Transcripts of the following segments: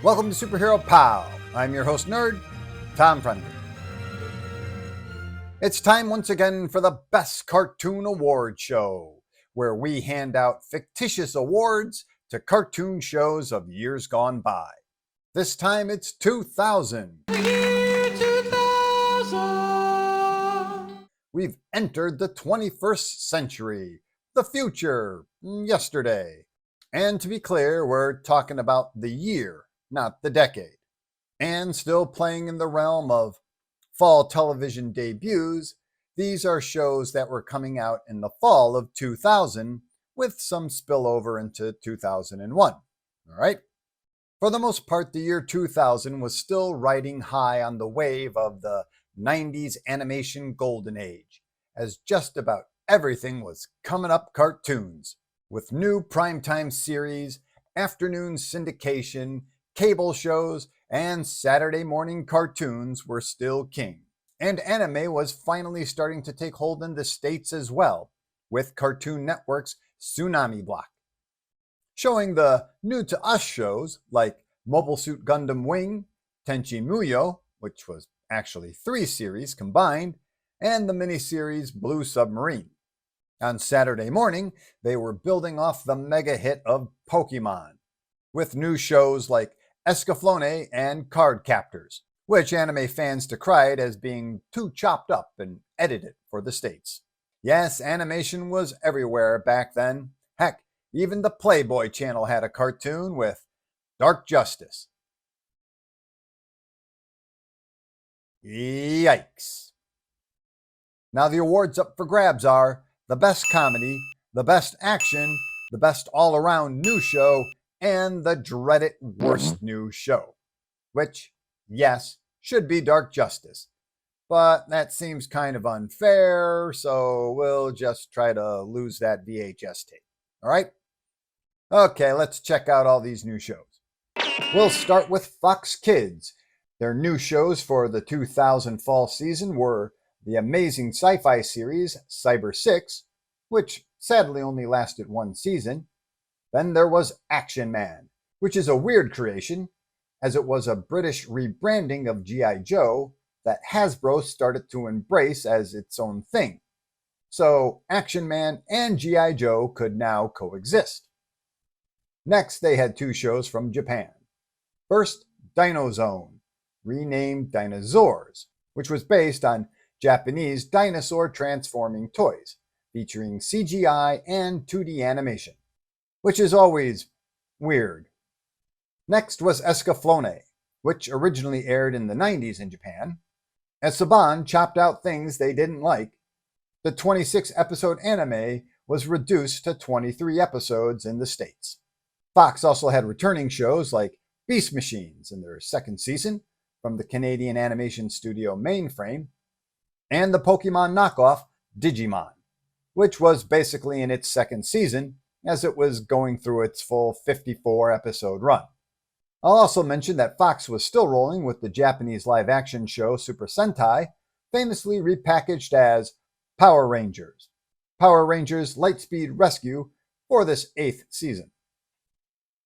Welcome to Superhero Pow. I'm your host nerd, Tom Friendly. It's time once again for the Best Cartoon Award Show, where we hand out fictitious awards to cartoon shows of years gone by. This time it's 2000. The year 2000. We've entered the 21st century, the future, yesterday. And to be clear, we're talking about the year, not the decade. And still playing in the realm of fall television debuts, these are shows that were coming out in the fall of 2000 with some spillover into 2001. All right? For the most part, the year 2000 was still riding high on the wave of the 90s animation golden age, as just about everything was coming up cartoons, with new primetime series, afternoon syndication, cable shows, and Saturday morning cartoons were still king. And anime was finally starting to take hold in the States as well, with Cartoon Network's Tsunami Block, showing the new-to-us shows like Mobile Suit Gundam Wing, Tenchi Muyo, which was actually 3 series combined, and the miniseries Blue Submarine. On Saturday morning, they were building off the mega hit of Pokemon, with new shows like Escaflowne and Card Captors, which anime fans decried as being too chopped up and edited for the States. Yes, animation was everywhere back then. Heck, even the Playboy Channel had a cartoon with Dark Justice. Yikes. Now the awards up for grabs are the best comedy, the best action, the best all-around new show, and the dreaded worst new show, which, yes, should be Dark Justice. But that seems kind of unfair, so we'll just try to lose that VHS tape. All right? Okay, let's check out all these new shows. We'll start with Fox Kids. Their new shows for the 2000 fall season were the amazing sci-fi series Cyber 6, which sadly only lasted 1 season. Then there was Action Man, which is a weird creation, as it was a British rebranding of G.I. Joe that Hasbro started to embrace as its own thing. So Action Man and G.I. Joe could now coexist. Next, they had 2 shows from Japan. First, Dino Zone, renamed Dinosaurs, which was based on Japanese dinosaur transforming toys, featuring CGI and 2D animation, which is always weird. Next was Escaflowne, which originally aired in the 90s in Japan. As Saban chopped out things they didn't like, the 26-episode anime was reduced to 23 episodes in the States. Fox also had returning shows like Beast Machines in their 2nd season from the Canadian animation studio Mainframe, and the Pokemon knockoff Digimon, which was basically in its 2nd season as it was going through its full 54-episode run. I'll also mention that Fox was still rolling with the Japanese live-action show Super Sentai, famously repackaged as Power Rangers Lightspeed Rescue for this 8th season.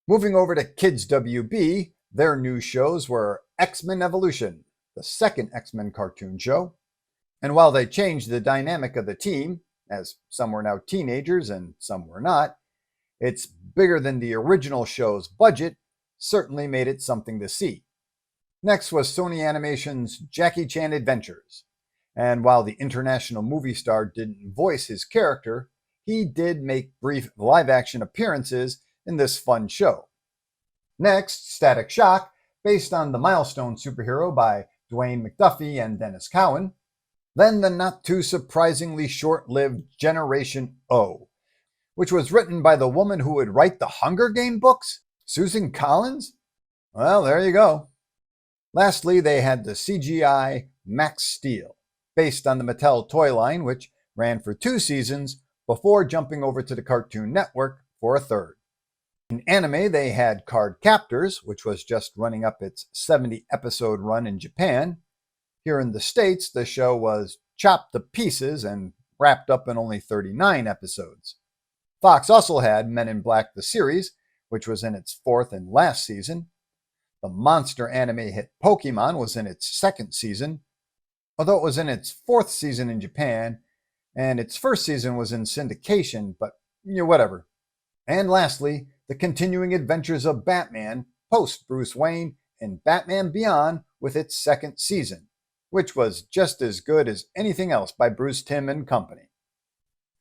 Moving over to Kids WB, their new shows were X-Men Evolution, the 2nd X-Men cartoon show. And while they changed the dynamic of the team, as some were now teenagers and some were not, its bigger than the original show's budget certainly made it something to see. Next was Sony Animation's Jackie Chan Adventures. And while the international movie star didn't voice his character, he did make brief live-action appearances in this fun show. Next, Static Shock, based on the Milestone superhero by Dwayne McDuffie and Dennis Cowan. Then the not-too-surprisingly short-lived Generation O, which was written by the woman who would write the Hunger Game books, Susan Collins? Well, there you go. Lastly, they had the CGI Max Steel, based on the Mattel toy line, which ran for 2 seasons before jumping over to the Cartoon Network for a 3rd. In anime, they had Card Captors, which was just running up its 70-episode run in Japan. Here in the States, the show was chopped to pieces and wrapped up in only 39 episodes. Fox also had Men in Black the series, which was in its 4th and last season. The monster anime hit Pokemon was in its second season, although it was in its fourth season in Japan, and its first season was in syndication, but whatever. And lastly, the continuing adventures of Batman post Bruce Wayne and Batman Beyond with its second season, which was just as good as anything else by Bruce Timm and company.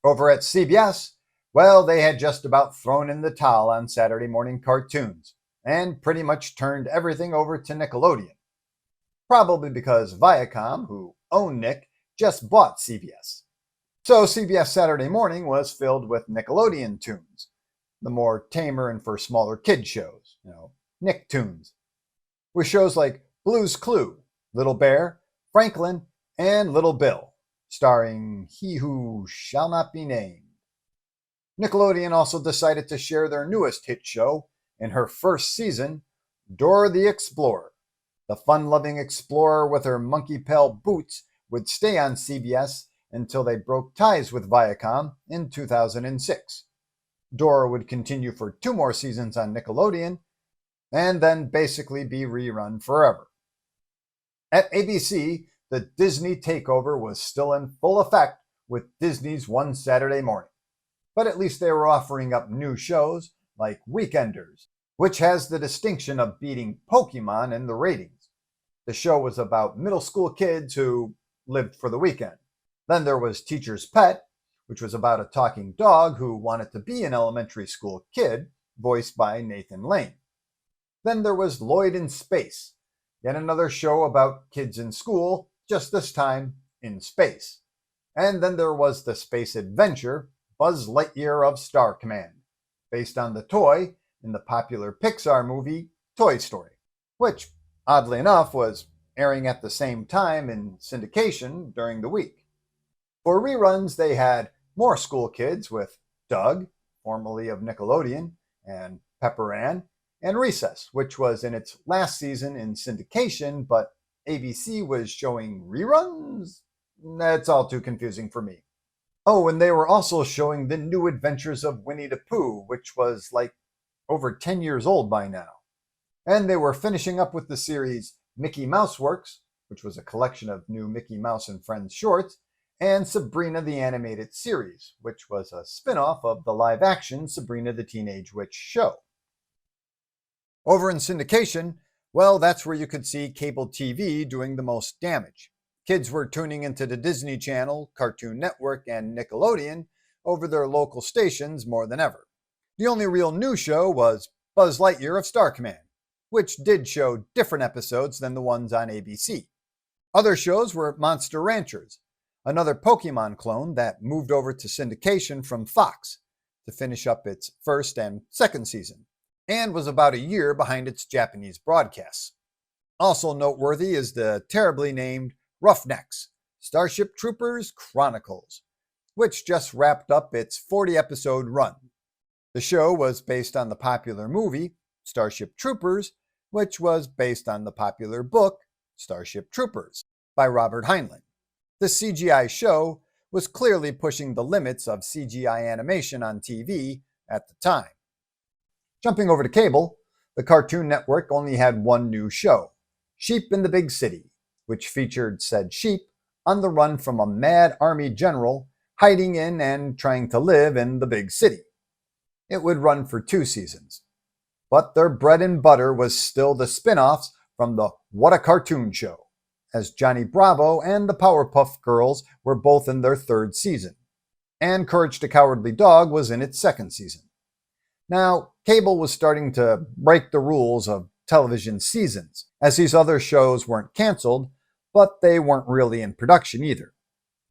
Over at CBS, well, they had just about thrown in the towel on Saturday morning cartoons and pretty much turned everything over to Nickelodeon. Probably because Viacom, who owned Nick, just bought CBS. So CBS Saturday morning was filled with Nickelodeon tunes, the more tamer and for smaller kid shows, Nicktoons, with shows like Blue's Clue, Little Bear, Franklin, and Little Bill, starring He Who Shall Not Be Named. Nickelodeon also decided to share their newest hit show in her first season, Dora the Explorer. The fun-loving explorer with her monkey paw boots would stay on CBS until they broke ties with Viacom in 2006. Dora would continue for 2 more seasons on Nickelodeon and then basically be rerun forever. At ABC, the Disney takeover was still in full effect with Disney's One Saturday Morning. But at least they were offering up new shows like Weekenders, which has the distinction of beating Pokemon in the ratings. The show was about middle school kids who lived for the weekend. Then there was Teacher's Pet, which was about a talking dog who wanted to be an elementary school kid, voiced by Nathan Lane. Then there was Lloyd in Space, yet another show about kids in school, just this time in space. And then there was the space adventure, Buzz Lightyear of Star Command, based on the toy in the popular Pixar movie Toy Story, which, oddly enough, was airing at the same time in syndication during the week. For reruns, they had more school kids with Doug, formerly of Nickelodeon, and Pepper Ann, and Recess, which was in its last season in syndication, but ABC was showing reruns? That's all too confusing for me. Oh, and they were also showing the new adventures of Winnie the Pooh, which was like over 10 years old by now. And they were finishing up with the series Mickey Mouse Works, which was a collection of new Mickey Mouse and Friends shorts, and Sabrina the Animated Series, which was a spin-off of the live-action Sabrina the Teenage Witch show. Over in syndication, well, that's where you could see cable TV doing the most damage. Kids were tuning into the Disney Channel, Cartoon Network, and Nickelodeon over their local stations more than ever. The only real new show was Buzz Lightyear of Star Command, which did show different episodes than the ones on ABC. Other shows were Monster Ranchers, another Pokemon clone that moved over to syndication from Fox to finish up its first and second season, and was about a year behind its Japanese broadcasts. Also noteworthy is the terribly named Roughnecks, Starship Troopers Chronicles, which just wrapped up its 40-episode run. The show was based on the popular movie Starship Troopers, which was based on the popular book Starship Troopers by Robert Heinlein. The CGI show was clearly pushing the limits of CGI animation on TV at the time. Jumping over to cable, the Cartoon Network only had one new show, Sheep in the Big City, which featured said sheep on the run from a mad army general hiding in and trying to live in the big city. It would run for 2 seasons. But their bread and butter was still the spin-offs from the What a Cartoon Show, as Johnny Bravo and the Powerpuff Girls were both in their 3rd season, and Courage the Cowardly Dog was in its 2nd season. Now, cable was starting to break the rules of television seasons, as these other shows weren't canceled, but they weren't really in production either.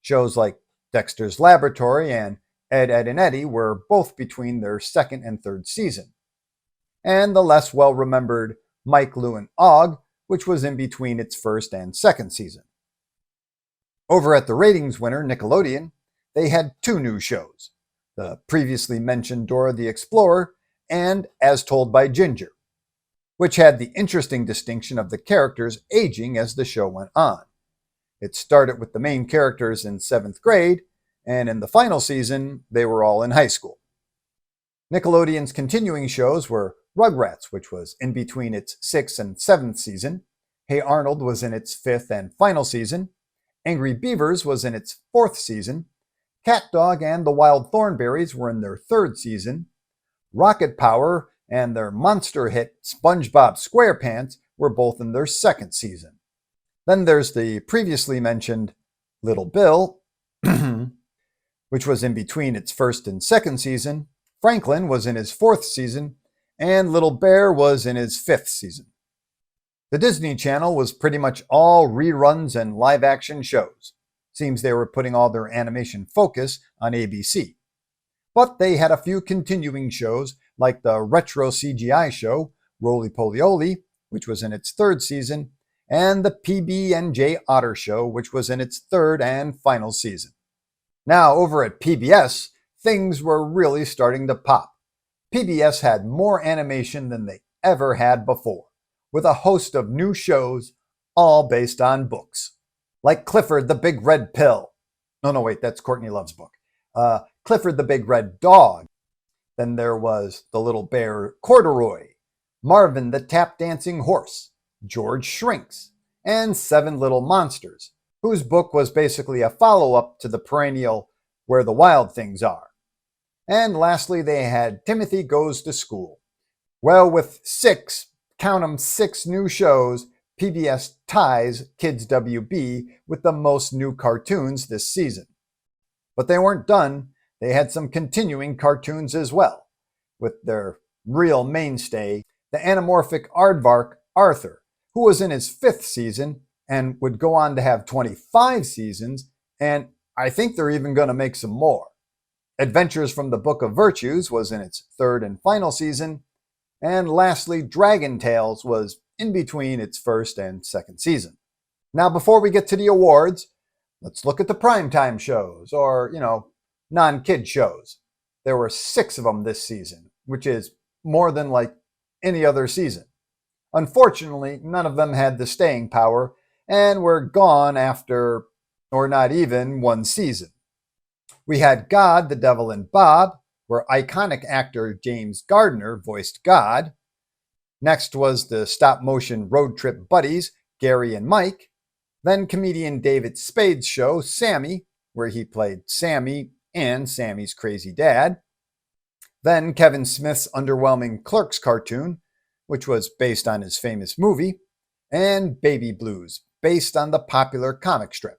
Shows like Dexter's Laboratory and Ed, Edd and Eddy were both between their 2nd and 3rd season. And the less well-remembered Mike, Lou, and Og, which was in between its 1st and 2nd season. Over at the ratings winner, Nickelodeon, they had 2 new shows, the previously mentioned Dora the Explorer and As Told by Ginger, which had the interesting distinction of the characters aging as the show went on. It started with the main characters in 7th grade, and in the final season, they were all in high school. Nickelodeon's continuing shows were Rugrats, which was in between its 6th and 7th season. Hey Arnold was in its 5th and final season. Angry Beavers was in its 4th season. Cat Dog and the Wild Thornberrys were in their 3rd season. Rocket Power and their monster hit SpongeBob SquarePants were both in their 2nd season. Then there's the previously mentioned Little Bill, which was in between its 1st and 2nd season. Franklin was in his 4th season, and Little Bear was in his 5th season. The Disney Channel was pretty much all reruns and live-action shows. Seems they were putting all their animation focus on ABC. But they had a few continuing shows, like the retro CGI show, Roly Poly Oly, which was in its 3rd season, and the PB&J Otter Show, which was in its 3rd and final season. Now, over at PBS, things were really starting to pop. PBS had more animation than they ever had before, with a host of new shows, all based on books. Like Clifford the Big Red Pill. No, wait, that's Courtney Love's book. Clifford the Big Red Dog. Then there was The Little Bear Corduroy, Marvin the Tap Dancing Horse, George Shrinks, and Seven Little Monsters, whose book was basically a follow-up to the perennial Where the Wild Things Are. And lastly, they had Timothy Goes to School. Well, with 6 new shows, PBS ties Kids WB with the most new cartoons this season. But they weren't done. They had some continuing cartoons as well, with their real mainstay, the anamorphic aardvark Arthur, who was in his 5th season and would go on to have 25 seasons, and I think they're even going to make some more. Adventures from the Book of Virtues was in its 3rd and final season, and lastly, Dragon Tales was in between its 1st and 2nd season. Now, before we get to the awards, let's look at the primetime shows, or, non-kid shows. There were 6 of them this season, which is more than like any other season. Unfortunately, none of them had the staying power and were gone after, or not even, 1 season. We had God, the Devil, and Bob, where iconic actor James Gardner voiced God. Next was the stop-motion road trip buddies, Gary and Mike. Then comedian David Spade's show, Sammy, where he played Sammy and Sammy's crazy dad. Then Kevin Smith's underwhelming Clerks cartoon, which was based on his famous movie. And Baby Blues, based on the popular comic strip.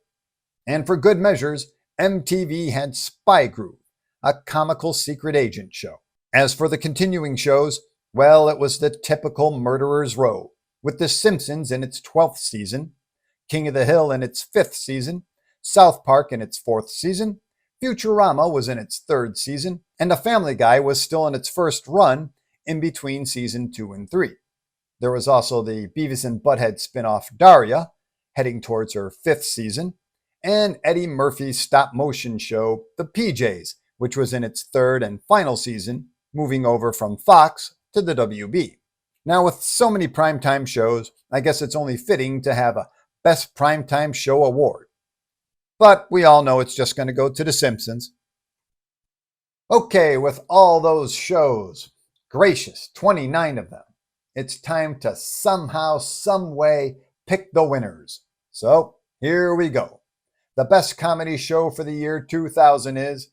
And for good measures, MTV had Spy Groove, a comical secret agent show. As for the continuing shows, well, it was the typical Murderer's Row, with The Simpsons in its 12th season, King of the Hill in its 5th season, South Park in its 4th season, Futurama was in its 3rd season, and The Family Guy was still in its first run in between season 2 and 3. There was also the Beavis and Butthead spin-off Daria, heading towards her 5th season, and Eddie Murphy's stop-motion show, The PJs, which was in its 3rd and final season, moving over from Fox to the WB. Now, with so many primetime shows, I guess it's only fitting to have a Best Primetime Show award. But we all know it's just going to go to The Simpsons. Okay, with all those shows, gracious, 29 of them, it's time to somehow, some way pick the winners. So, here we go. The best comedy show for the year 2000 is,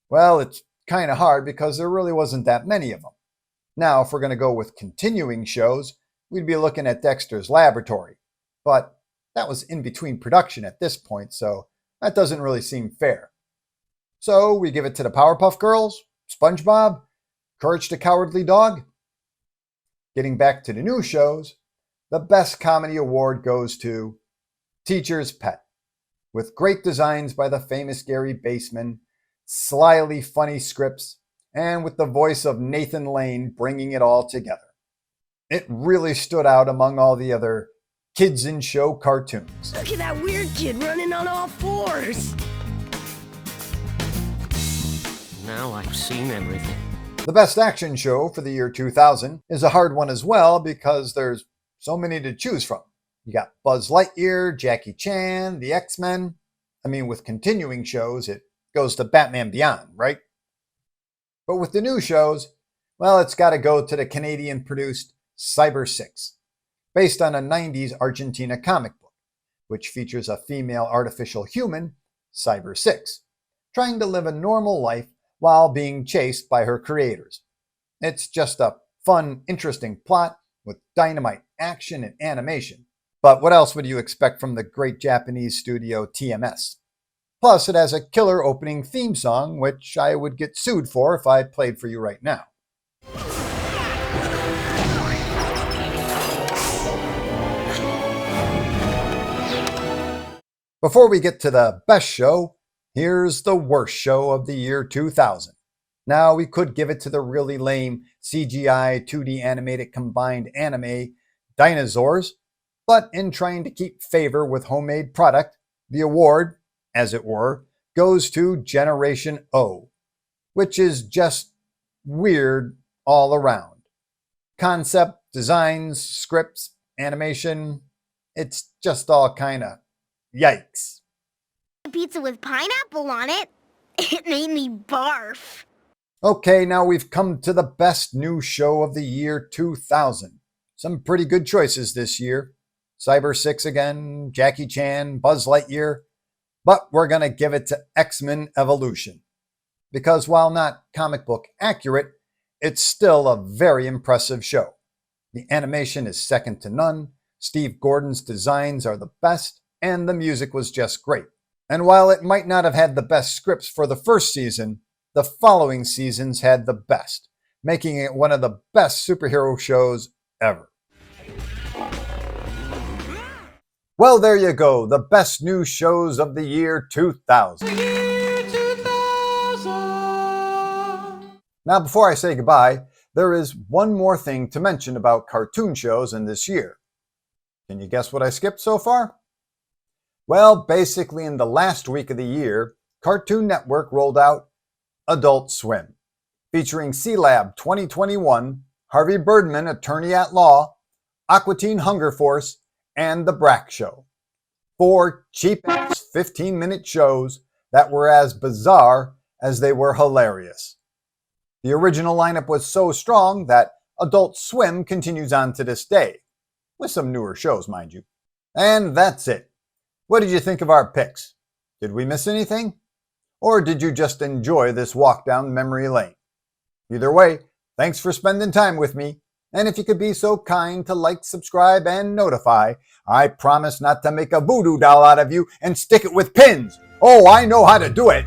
well, it's kind of hard because there really wasn't that many of them. Now, if we're going to go with continuing shows, we'd be looking at Dexter's Laboratory. But that was in between production at this point, so that doesn't really seem fair. So we give it to the Powerpuff Girls, SpongeBob, Courage the Cowardly Dog. Getting back to the new shows, the best comedy award goes to Teacher's Pet, with great designs by the famous Gary Baseman, slyly funny scripts, and with the voice of Nathan Lane bringing it all together. It really stood out among all the other kids in show cartoons. Look at that weird kid running on all 4s. Now I've seen everything. The best action show for the year 2000 is a hard one as well because there's so many to choose from. You got Buzz Lightyear, Jackie Chan, the X-Men. I mean, with continuing shows, it goes to Batman Beyond, right? But with the new shows, Well, it's got to go to the Canadian-produced Cyber 6, based on a 90s Argentina comic book, which features a female artificial human, Cyber 6, trying to live a normal life while being chased by her creators. It's just a fun, interesting plot with dynamite action and animation. But what else would you expect from the great Japanese studio TMS? Plus, it has a killer opening theme song, which I would get sued for if I played for you right now. Before we get to the best show, here's the worst show of the year 2000. Now, we could give it to the really lame CGI 2D animated combined anime Dinosaurs, but in trying to keep favor with homemade product, the award, as it were, goes to Generation O, which is just weird all around. Concept, designs, scripts, animation, it's just all kind of yikes. Pizza with pineapple on it. It made me barf. Okay, now we've come to the best new show of the year 2000. Some pretty good choices this year. Cyber 6 again, Jackie Chan, Buzz Lightyear. But we're going to give it to X-Men Evolution. Because while not comic book accurate, it's still a very impressive show. The animation is second to none, Steve Gordon's designs are the best, and the music was just great. And while it might not have had the best scripts for the first season, the following seasons had the best, making it one of the best superhero shows ever. Well, there you go, the best new shows of the year 2000. Now, before I say goodbye, there is one more thing to mention about cartoon shows in this year. Can you guess what I skipped so far? Well, basically in the last week of the year, Cartoon Network rolled out Adult Swim, featuring C-Lab 2021, Harvey Birdman, Attorney at Law, Aqua Teen Hunger Force, and The Brack Show. 4 cheap-ass 15-minute shows that were as bizarre as they were hilarious. The original lineup was so strong that Adult Swim continues on to this day, with some newer shows, mind you. And that's it. What did you think of our picks? Did we miss anything? Or did you just enjoy this walk down memory lane? Either way, thanks for spending time with me. And if you could be so kind to like, subscribe, and notify, I promise not to make a voodoo doll out of you and stick it with pins. Oh, I know how to do it.